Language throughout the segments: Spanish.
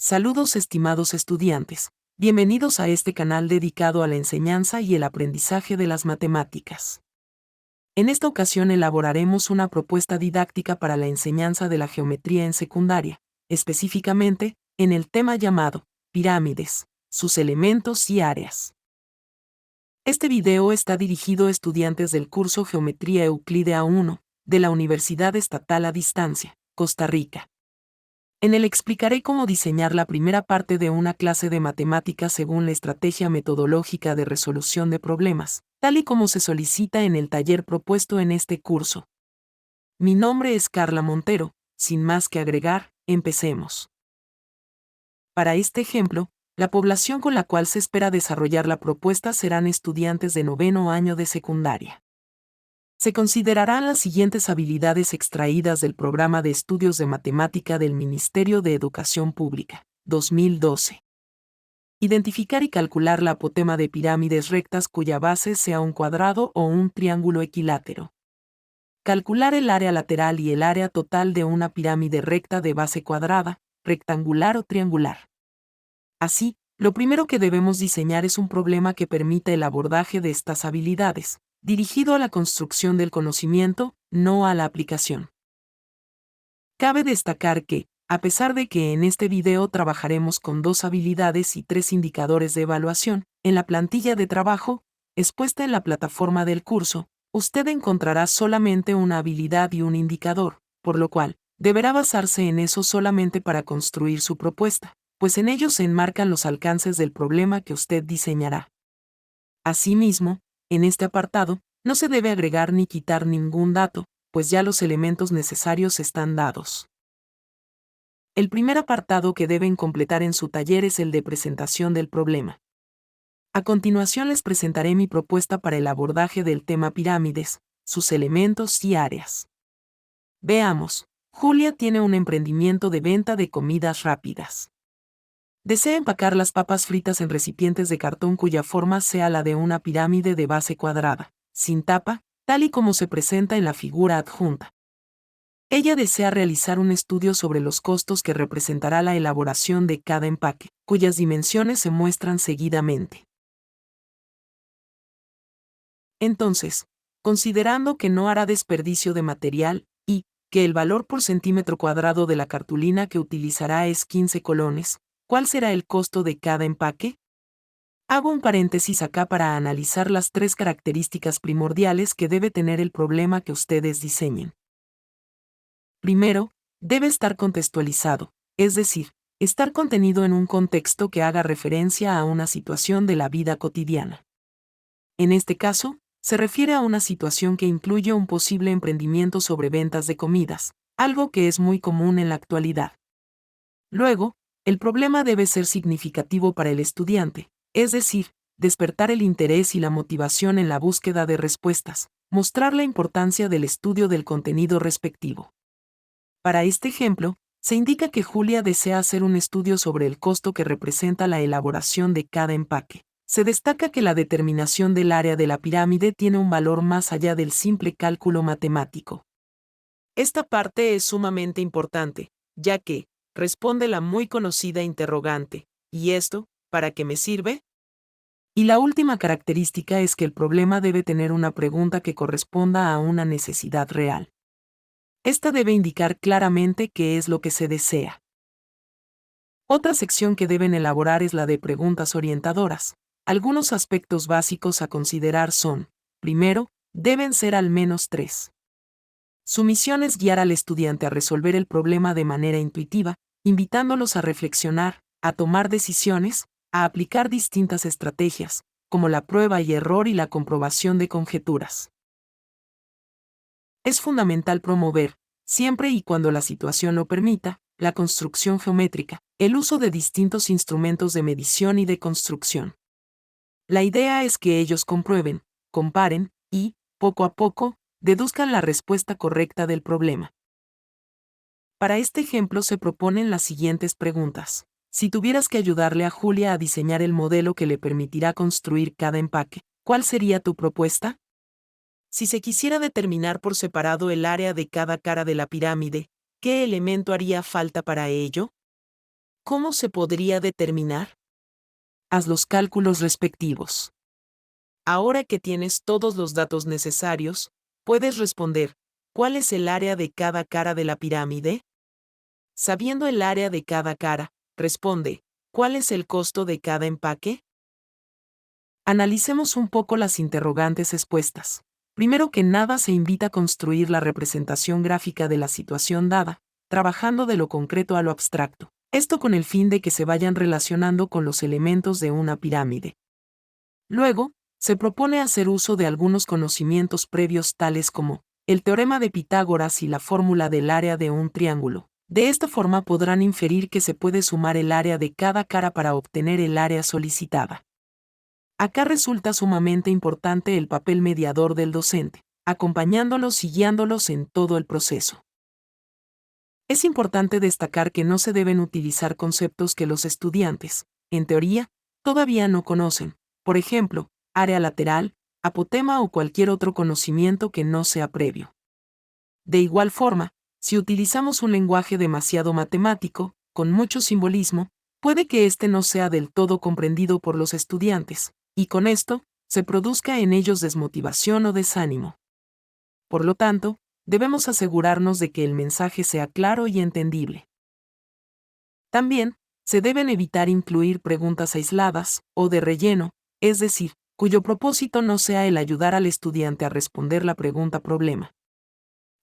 Saludos estimados estudiantes, bienvenidos a este canal dedicado a la enseñanza y el aprendizaje de las matemáticas. En esta ocasión elaboraremos una propuesta didáctica para la enseñanza de la geometría en secundaria, específicamente, en el tema llamado pirámides, sus elementos y áreas. Este video está dirigido a estudiantes del curso Geometría Euclídea 1, de la Universidad Estatal a Distancia, Costa Rica. En él explicaré cómo diseñar la primera parte de una clase de matemáticas según la estrategia metodológica de resolución de problemas, tal y como se solicita en el taller propuesto en este curso. Mi nombre es Carla Montero, sin más que agregar, empecemos. Para este ejemplo, la población con la cual se espera desarrollar la propuesta serán estudiantes de 9º año de secundaria. Se considerarán las siguientes habilidades extraídas del Programa de Estudios de Matemática del Ministerio de Educación Pública, 2012. Identificar y calcular la apotema de pirámides rectas cuya base sea un cuadrado o un triángulo equilátero. Calcular el área lateral y el área total de una pirámide recta de base cuadrada, rectangular o triangular. Así, lo primero que debemos diseñar es un problema que permita el abordaje de estas habilidades, dirigido a la construcción del conocimiento, no a la aplicación. Cabe destacar que, a pesar de que en este video trabajaremos con 2 habilidades y 3 indicadores de evaluación, en la plantilla de trabajo, expuesta en la plataforma del curso, usted encontrará solamente una habilidad y un indicador, por lo cual, deberá basarse en eso solamente para construir su propuesta, pues en ellos se enmarcan los alcances del problema que usted diseñará. Asimismo, en este apartado, no se debe agregar ni quitar ningún dato, pues ya los elementos necesarios están dados. El primer apartado que deben completar en su taller es el de presentación del problema. A continuación les presentaré mi propuesta para el abordaje del tema pirámides, sus elementos y áreas. Veamos, Julia tiene un emprendimiento de venta de comidas rápidas. Desea empacar las papas fritas en recipientes de cartón cuya forma sea la de una pirámide de base cuadrada, sin tapa, tal y como se presenta en la figura adjunta. Ella desea realizar un estudio sobre los costos que representará la elaboración de cada empaque, cuyas dimensiones se muestran seguidamente. Entonces, considerando que no hará desperdicio de material y que el valor por centímetro cuadrado de la cartulina que utilizará es 15 colones, ¿cuál será el costo de cada empaque? Hago un paréntesis acá para analizar las 3 características primordiales que debe tener el problema que ustedes diseñen. Primero, debe estar contextualizado, es decir, estar contenido en un contexto que haga referencia a una situación de la vida cotidiana. En este caso, se refiere a una situación que incluye un posible emprendimiento sobre ventas de comidas, algo que es muy común en la actualidad. Luego, el problema debe ser significativo para el estudiante, es decir, despertar el interés y la motivación en la búsqueda de respuestas, mostrar la importancia del estudio del contenido respectivo. Para este ejemplo, se indica que Julia desea hacer un estudio sobre el costo que representa la elaboración de cada empaque. Se destaca que la determinación del área de la pirámide tiene un valor más allá del simple cálculo matemático. Esta parte es sumamente importante, ya que, responde la muy conocida interrogante, ¿y esto, para qué me sirve? Y la última característica es que el problema debe tener una pregunta que corresponda a una necesidad real. Esta debe indicar claramente qué es lo que se desea. Otra sección que deben elaborar es la de preguntas orientadoras. Algunos aspectos básicos a considerar son, primero, deben ser al menos 3. Su misión es guiar al estudiante a resolver el problema de manera intuitiva, invitándolos a reflexionar, a tomar decisiones, a aplicar distintas estrategias, como la prueba y error y la comprobación de conjeturas. Es fundamental promover, siempre y cuando la situación lo permita, la construcción geométrica, el uso de distintos instrumentos de medición y de construcción. La idea es que ellos comprueben, comparen y, poco a poco, deduzcan la respuesta correcta del problema. Para este ejemplo se proponen las siguientes preguntas. Si tuvieras que ayudarle a Julia a diseñar el modelo que le permitirá construir cada empaque, ¿cuál sería tu propuesta? Si se quisiera determinar por separado el área de cada cara de la pirámide, ¿qué elemento haría falta para ello? cómo se podría determinar? Haz los cálculos respectivos. Ahora que tienes todos los datos necesarios, puedes responder, ¿cuál es el área de cada cara de la pirámide? Sabiendo el área de cada cara, responde, ¿cuál es el costo de cada empaque? Analicemos un poco las interrogantes expuestas. Primero que nada se invita a construir la representación gráfica de la situación dada, trabajando de lo concreto a lo abstracto. Esto con el fin de que se vayan relacionando con los elementos de una pirámide. Luego, se propone hacer uso de algunos conocimientos previos tales como el teorema de Pitágoras y la fórmula del área de un triángulo. De esta forma podrán inferir que se puede sumar el área de cada cara para obtener el área solicitada. Acá resulta sumamente importante el papel mediador del docente, acompañándolos y guiándolos en todo el proceso. Es importante destacar que no se deben utilizar conceptos que los estudiantes, en teoría, todavía no conocen, por ejemplo, área lateral, apotema o cualquier otro conocimiento que no sea previo. De igual forma, si utilizamos un lenguaje demasiado matemático, con mucho simbolismo, puede que éste no sea del todo comprendido por los estudiantes, y con esto, se produzca en ellos desmotivación o desánimo. Por lo tanto, debemos asegurarnos de que el mensaje sea claro y entendible. También, se deben evitar incluir preguntas aisladas o de relleno, es decir, cuyo propósito no sea el ayudar al estudiante a responder la pregunta problema.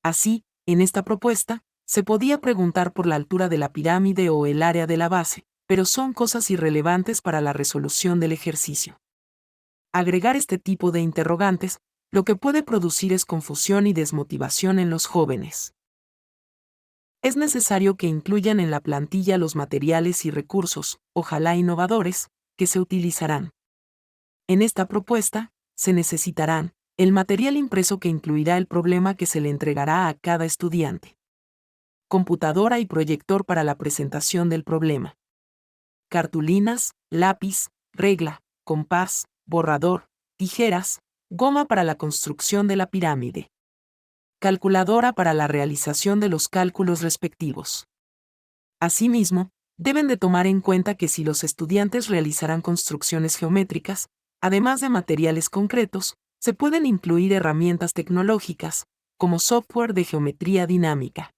Así, en esta propuesta, se podía preguntar por la altura de la pirámide o el área de la base, pero son cosas irrelevantes para la resolución del ejercicio. Agregar este tipo de interrogantes, lo que puede producir es confusión y desmotivación en los jóvenes. Es necesario que incluyan en la plantilla los materiales y recursos, ojalá innovadores, que se utilizarán. En esta propuesta, se necesitarán el material impreso que incluirá el problema que se le entregará a cada estudiante. Computadora y proyector para la presentación del problema. Cartulinas, lápiz, regla, compás, borrador, tijeras, goma para la construcción de la pirámide. Calculadora para la realización de los cálculos respectivos. Asimismo, deben de tomar en cuenta que si los estudiantes realizarán construcciones geométricas, además de materiales concretos, se pueden incluir herramientas tecnológicas, como software de geometría dinámica.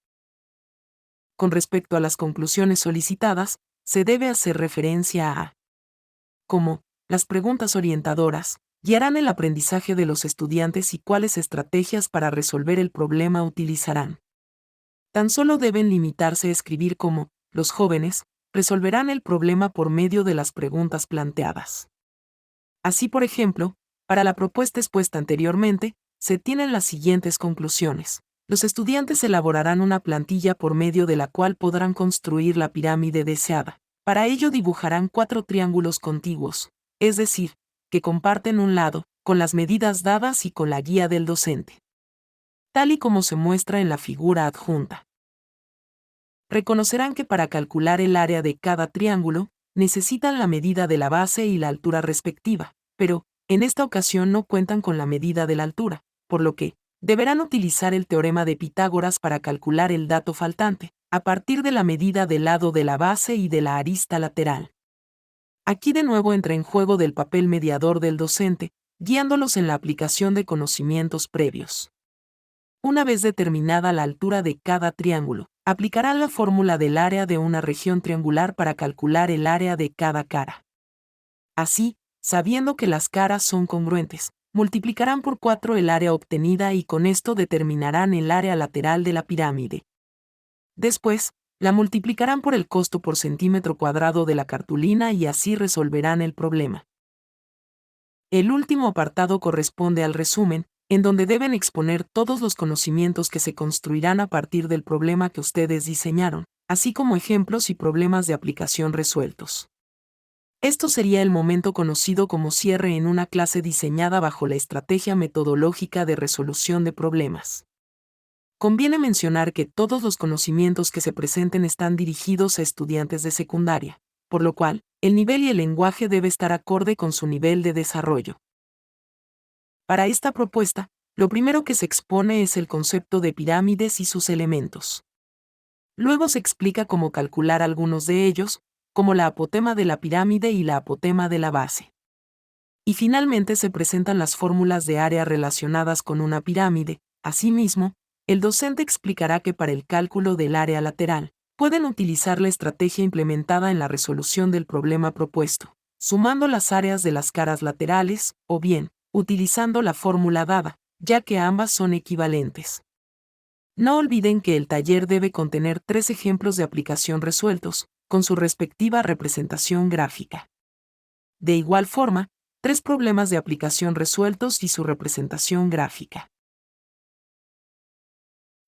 Con respecto a las conclusiones solicitadas, se debe hacer referencia a cómo las preguntas orientadoras guiarán el aprendizaje de los estudiantes y cuáles estrategias para resolver el problema utilizarán. Tan solo deben limitarse a escribir cómo los jóvenes resolverán el problema por medio de las preguntas planteadas. Así, por ejemplo, para la propuesta expuesta anteriormente, se tienen las siguientes conclusiones. Los estudiantes elaborarán una plantilla por medio de la cual podrán construir la pirámide deseada. Para ello dibujarán 4 triángulos contiguos, es decir, que comparten un lado, con las medidas dadas y con la guía del docente. Tal y como se muestra en la figura adjunta. Reconocerán que para calcular el área de cada triángulo, necesitan la medida de la base y la altura respectiva, pero, en esta ocasión no cuentan con la medida de la altura, por lo que, deberán utilizar el teorema de Pitágoras para calcular el dato faltante, a partir de la medida del lado de la base y de la arista lateral. Aquí de nuevo entra en juego del papel mediador del docente, guiándolos en la aplicación de conocimientos previos. Una vez determinada la altura de cada triángulo, aplicarán la fórmula del área de una región triangular para calcular el área de cada cara. Así, sabiendo que las caras son congruentes, multiplicarán por 4 el área obtenida y con esto determinarán el área lateral de la pirámide. Después, la multiplicarán por el costo por centímetro cuadrado de la cartulina y así resolverán el problema. El último apartado corresponde al resumen, en donde deben exponer todos los conocimientos que se construirán a partir del problema que ustedes diseñaron, así como ejemplos y problemas de aplicación resueltos. Esto sería el momento conocido como cierre en una clase diseñada bajo la estrategia metodológica de resolución de problemas. Conviene mencionar que todos los conocimientos que se presenten están dirigidos a estudiantes de secundaria, por lo cual, el nivel y el lenguaje debe estar acorde con su nivel de desarrollo. Para esta propuesta, lo primero que se expone es el concepto de pirámides y sus elementos. Luego se explica cómo calcular algunos de ellos, como la apotema de la pirámide y la apotema de la base. Y finalmente se presentan las fórmulas de área relacionadas con una pirámide. Asimismo, el docente explicará que para el cálculo del área lateral, pueden utilizar la estrategia implementada en la resolución del problema propuesto, sumando las áreas de las caras laterales, o bien, utilizando la fórmula dada, ya que ambas son equivalentes. No olviden que el taller debe contener 3 ejemplos de aplicación resueltos, con su respectiva representación gráfica. De igual forma, 3 problemas de aplicación resueltos y su representación gráfica.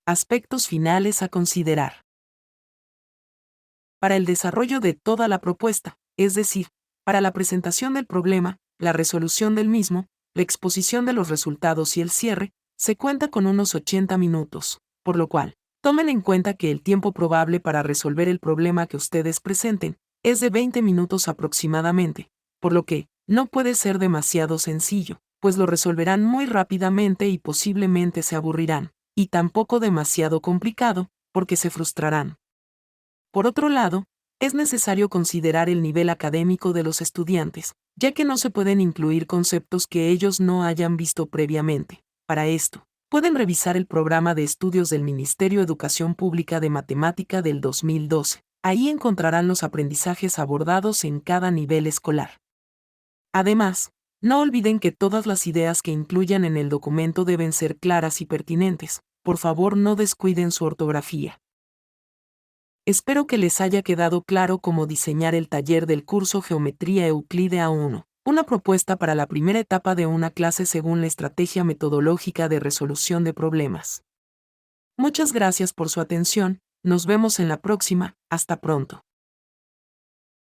Aspectos finales a considerar. Para el desarrollo de toda la propuesta, es decir, para la presentación del problema, la resolución del mismo, la exposición de los resultados y el cierre, se cuenta con unos 80 minutos, por lo cual, tomen en cuenta que el tiempo probable para resolver el problema que ustedes presenten es de 20 minutos aproximadamente, por lo que, no puede ser demasiado sencillo, pues lo resolverán muy rápidamente y posiblemente se aburrirán, y tampoco demasiado complicado, porque se frustrarán. Por otro lado, es necesario considerar el nivel académico de los estudiantes, ya que no se pueden incluir conceptos que ellos no hayan visto previamente. Para esto, pueden revisar el programa de estudios del Ministerio de Educación Pública de Matemática del 2012. Ahí encontrarán los aprendizajes abordados en cada nivel escolar. Además, no olviden que todas las ideas que incluyan en el documento deben ser claras y pertinentes. Por favor, no descuiden su ortografía. Espero que les haya quedado claro cómo diseñar el taller del curso Geometría Euclide A1, una propuesta para la primera etapa de una clase según la estrategia metodológica de resolución de problemas. Muchas gracias por su atención, nos vemos en la próxima, hasta pronto.